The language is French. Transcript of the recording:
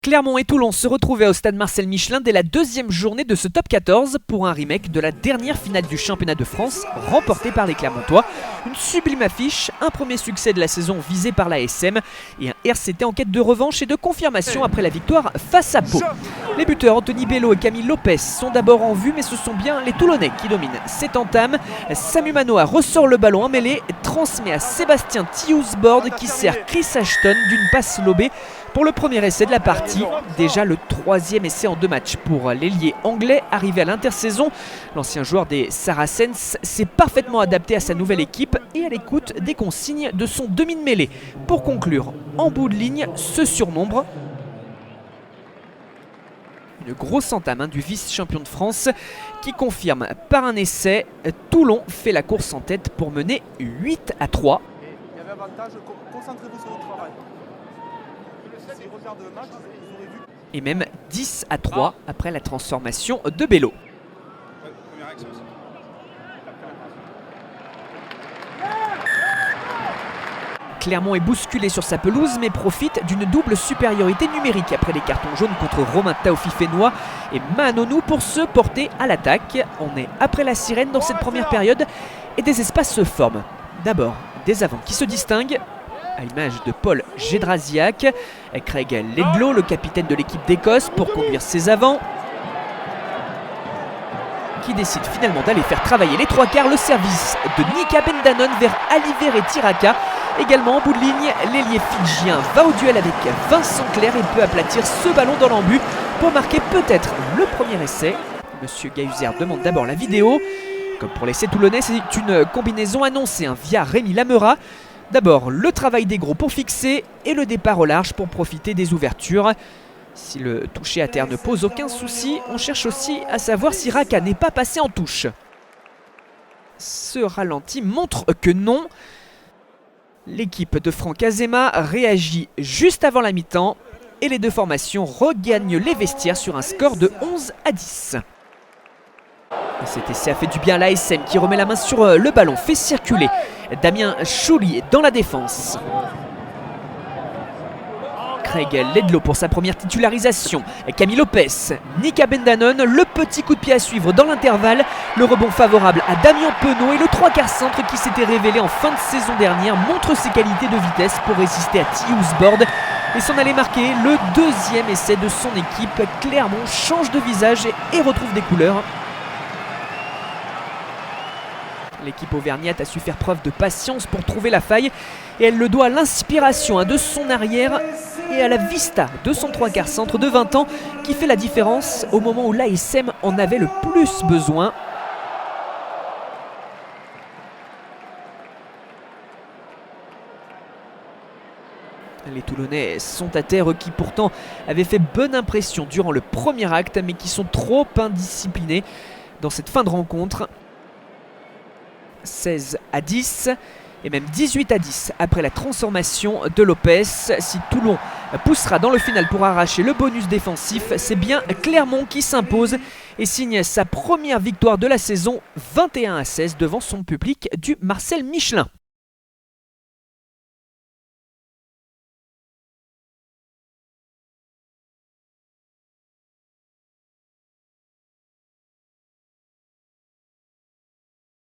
Clermont et Toulon se retrouvaient au stade Marcel Michelin dès la deuxième journée de ce top 14 pour un remake de la dernière finale du championnat de France remportée par les Clermontois. Une sublime affiche, un premier succès de la saison visé par la SM et un RCT en quête de revanche et de confirmation après la victoire face à Pau. Les buteurs Anthony Bello et Camille Lopez sont d'abord en vue, mais ce sont bien les Toulonnais qui dominent cette entame. Samu Manoa ressort le ballon en mêlée, transmet à Sébastien Thiousbord qui sert Chris Ashton d'une passe lobée pour le premier essai de la partie. Déjà le troisième essai en 2 matchs pour l'ailier anglais arrivé à l'intersaison. L'ancien joueur des Saracens s'est parfaitement adapté à sa nouvelle équipe et à l'écoute des consignes de son demi de mêlée. Pour conclure, en bout de ligne, ce surnombre. Une grosse entame du vice-champion de France qui confirme par un essai. Toulon fait la course en tête pour mener 8-3. Il y avait avantage, concentrez-vous sur votre travail. Et même 10-3 après la transformation de Bello. Clermont est bousculé sur sa pelouse mais profite d'une double supériorité numérique après les cartons jaunes contre Romain Taofi-Fénois et Mahanonou pour se porter à l'attaque. On est après la sirène dans cette première période et des espaces se forment. D'abord des avants qui se distinguent, à l'image de Paul Gédrasiak, Craig Ledlow, le capitaine de l'équipe d'Écosse, pour conduire ses avants, qui décide finalement d'aller faire travailler les 3/4, le service de Nika Bendanon vers Aliver et Tiraka. Également en bout de ligne, l'ailier fidjien va au duel avec Vincent Clerc et peut aplatir ce ballon dans l'embut pour marquer peut-être le premier essai. Monsieur Gahuzer demande d'abord la vidéo. Comme pour l'essai toulonnais, c'est une combinaison annoncée via Rémi Lamera. D'abord, le travail des gros pour fixer et le départ au large pour profiter des ouvertures. Si le toucher à terre ne pose aucun souci, on cherche aussi à savoir si Raka n'est pas passé en touche. Ce ralenti montre que non. L'équipe de Franck Azema réagit juste avant la mi-temps et les deux formations regagnent les vestiaires sur un score de 11-10. Cet essai a fait du bien à l'ASM qui remet la main sur le ballon, fait circuler Damien Chouli dans la défense. Craig Ledlow pour sa première titularisation. Camille Lopez, Nika Bendanon, le petit coup de pied à suivre dans l'intervalle. Le rebond favorable à Damien Penaud et le 3/4 centre qui s'était révélé en fin de saison dernière montre ses qualités de vitesse pour résister à Thiousbord et s'en aller marquer le deuxième essai de son équipe. Clermont change de visage et retrouve des couleurs. L'équipe auvergnate a su faire preuve de patience pour trouver la faille et elle le doit à l'inspiration de son arrière et à la vista de son 3/4 centre de 20 ans qui fait la différence au moment où l'ASM en avait le plus besoin. Les Toulonnais sont à terre, qui pourtant avaient fait bonne impression durant le premier acte mais qui sont trop indisciplinés dans cette fin de rencontre. 16-10 et même 18-10 après la transformation de Lopez. Si Toulon poussera dans le final pour arracher le bonus défensif, c'est bien Clermont qui s'impose et signe sa première victoire de la saison 21-16 devant son public du Marcel Michelin.